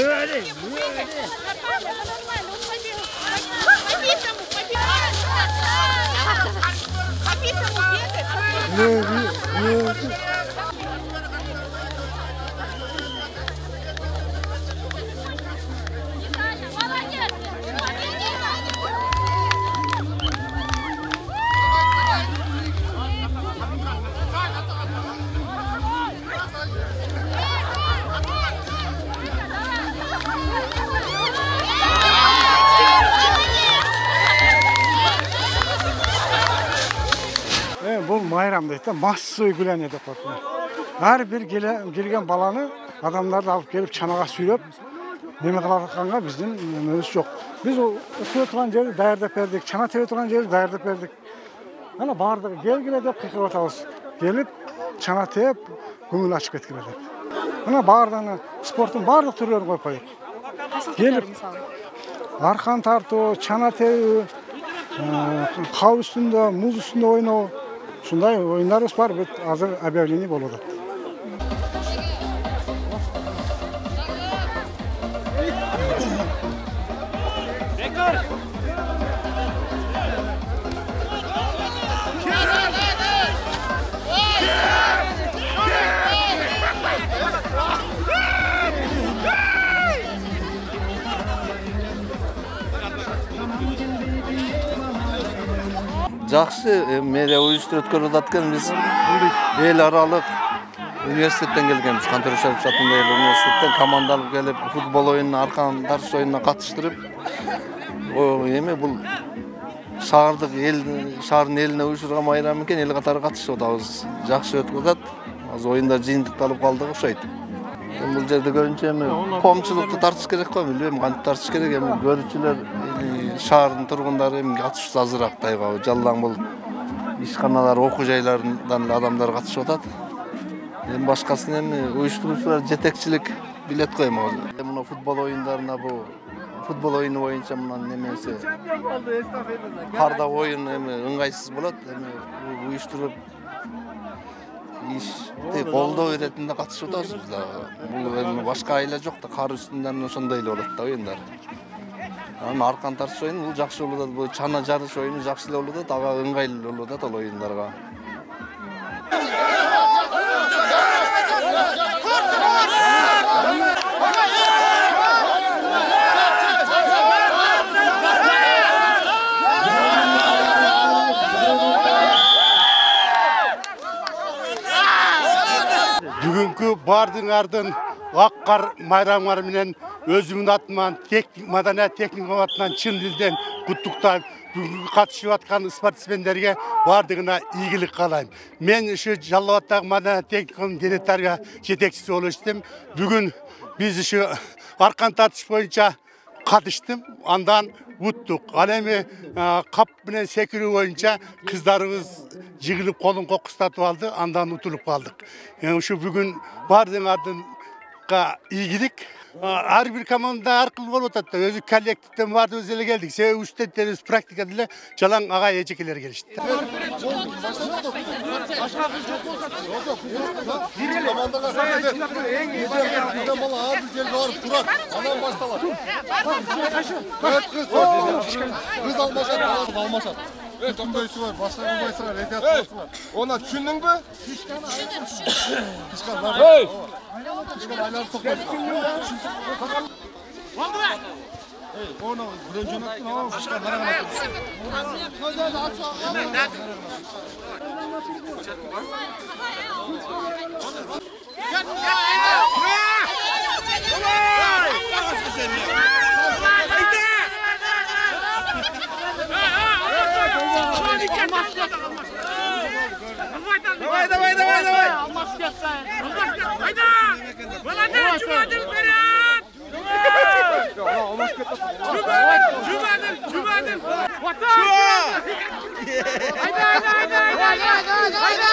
Böyle. Bu bayramda massa uygulanıyor departman. Her bir gelgen balanı adamlar da alıp gelip çanağa sürüp neme kılarkanга bizden nememiz yok. Biz o okuyor turan yeri dayardap berdik, çana tebe turan yeri dayardap berdik. Ana bardık gel dep kıkırıp atabız. Gelip çana tep көңүл açıp ketkiler dep. Ana bardan sportun bardık türlerini koyup koyup. Gelip arkan tartуу, çana tebi, kav üstünde, muz üstünde oynao. Şunday oyunlarımız var, hazır объявление болуда. Жақсы, менде uyuşturup өткөрүп жатқан biz эл аралык университеттен келгенбиз. Кантор Шарипович атындагы университеттен командалык келип футбол оюнуна, аркан тартыш оюнуна катыштырып, эми бул шаардын элине уюштурган майрам экен, эл катары катышып атабыз. Жакшы өтүп атат. Азыр оюндар жыйынтыкталып калдык, окшойт. Бул жерде көрүнчө эми коомчулукту тартыш керек го, билбейм, кантип тартыш керек, эми көрүүчүлөр шаардын тургундары эми катышса азыраак тайгабы. Жалаң бул ишканалар, окуу жайларынан адамдар катышып атат. Эми башкасын эми уюштуруучулар жетекчилик билет го эми. Мына футбол оюндарына бу футбол оюну боюнча мына немеси карда оюн эми ыңгайсыз болот. Эми уюштуруп ишти колдоо иретинде катышып атабыз да. Бул эми башка айла жок да, кар үстүндөн ошондой эле болот да оюндар. Аны аркан тартыш оюну бул жакшы болуп атат. Бул чана жарыш оюну жакшы эле болуп атат, ага ыңгайлуу болуп атат ал оюндарга. Бүгүнкү бардыңардын аккар майрамыңар менен өзүмдүн атыман маданият техникум атынан чын дилден куттуктап, бүгүнкү катышып аткан спортсмендерге бардыгына ийгилик каалайм. Мен ушу Жалал Абаддагы маданият техникум директору жетекчиси болуп иштедим. Бүгүн биз ушу аркан тартыш боюнча катыштым, андан уттук. Ал эми кап менен секирүү боюнча кыздарыбыз жыгылып колун кокустатып алды, андан утулуп калдык. Ушу бүгүн бардыгыңардынга ийгилик. Ар бир команда аркылуу болуп атат да, өзү коллективден бардыбыз эле келдик. Себеби студенттерибиз практикада эле жалаң ага эжекелер келишти. Ona düşündün mü? Onu bronconatın ama fışkırlara Давай, давай, давай, давай! Hayda! Молодец, Cuma'dır Berat! Cuma'dır! Hayda, hayda, hayda!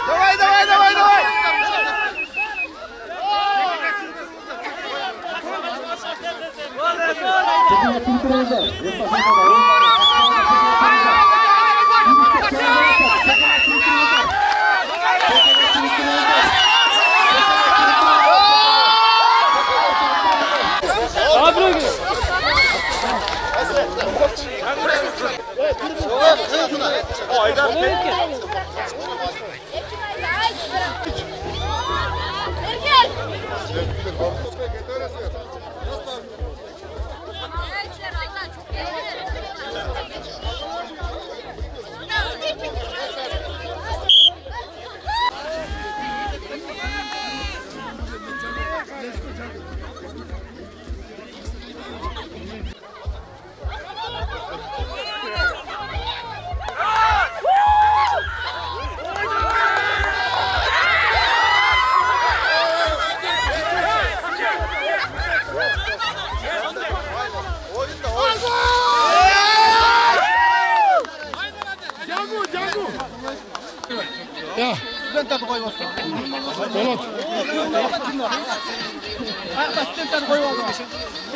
Давай, давай, давай, давай!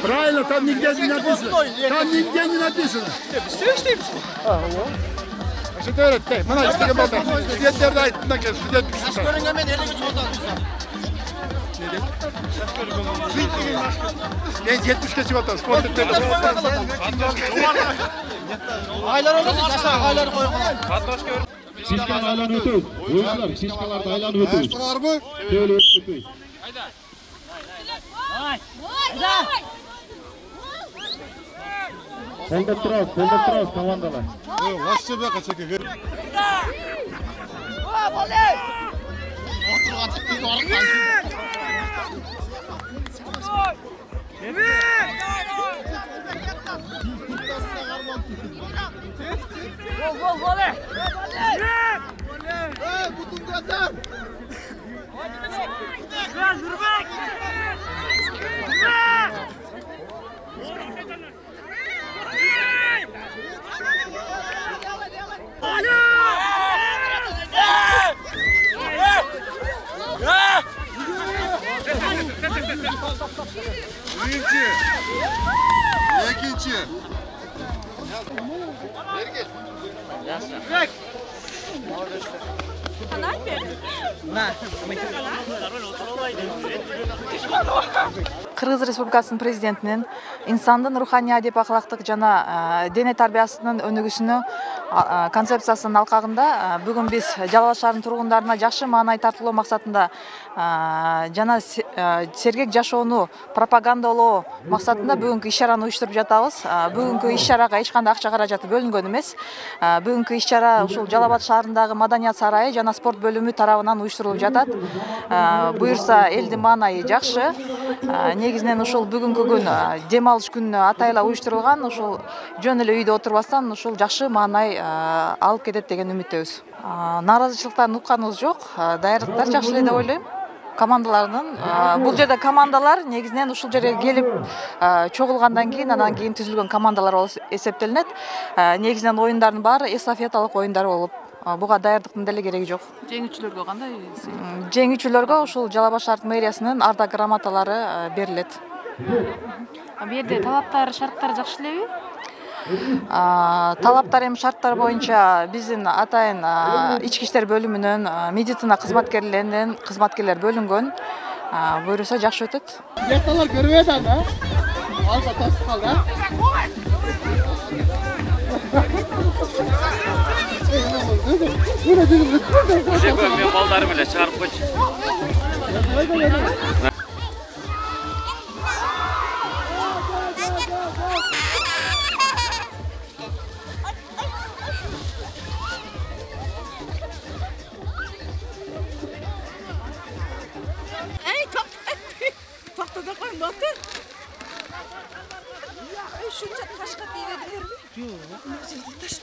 Правильно, там нигде не написано. Там нигде не написано. Şimdi öğretti. Bana işte yapalım. Studentlerde aydınlık ya. Student bir şey. Ben 70 geçim atar. Spor etleri. Aylar olacak. Yaşa ayları koyun. Şişkan aylan ötüz. Oyuncular şişkalarda aylan ötüz. Var mı? Böyle ötüz. Kolda Strauss komandalar. Başça bir kaçak. Otur atıp bir doğru Birinci. İkinci. Кыргыз Республикасынын президентинин инсандын руханий адеп-акылактык жана дене тарбиясынын өнүгүүсүнө концепциясынын алкагында бүгүн биз Жалал Абад шаарынын тургундарына жакшы маанай тартуулоо максатында жана сергек жашоону пропагандалоо максатында бүгүнкү иш-чараны уюштуруп жатабыз. Бүгүнкү иш-чарага эч кандай акча каражаты бөлүнгөн эмес. Бүгүнкү иш-чара ушул Жалал Абад шаарындагы Маданият сарайы жана спорт бөлүмү тарабынан уюштурулуп жатат. Буюрса элдин маанайы жакшы. Негизинен ушул бүгүнкү күн дем алыш күнүнө атайла уюштурулган. Ушул жөн эле үйдө отурбастан ушул жакшы маанай алып кетет деген үмүттөбүз. Нааразычылыктарын укканыбыз жок. Даярдыктар жакшы эле деп ойлойм. Командалардын бул жерде командалар негизинен ушул жерге келип чогулгандан кийин анан кийин түзүлгөн командалар болуп эсептелинет. Негизинен оюндардын баары эстафеталык оюндар болуп, буга даярдыктын деле кереги жок. Жеңүүчүлөргө кандай? Жеңүүчүлөргө ушул Жалал Абад шаардык мэриясынын ардак грамоталары берилет. Бу жерде талаптар, шарттар жакшы элеби? Талаптар эми шарттар боюнча биздин атайын ички иштер бөлүмүнөн медицина кызматкерлеринин кызматкерлер бөлүнгөн. Буюрса жакшы өтөт. Якталар көрбөйт аны. Алга тосуп калды. O'sha ko'p men qo'llarim bilan chiqarib qo'ychi. To'xtada qo'y, botir. Shuncha tashqa tegadilar. Yo'q, tash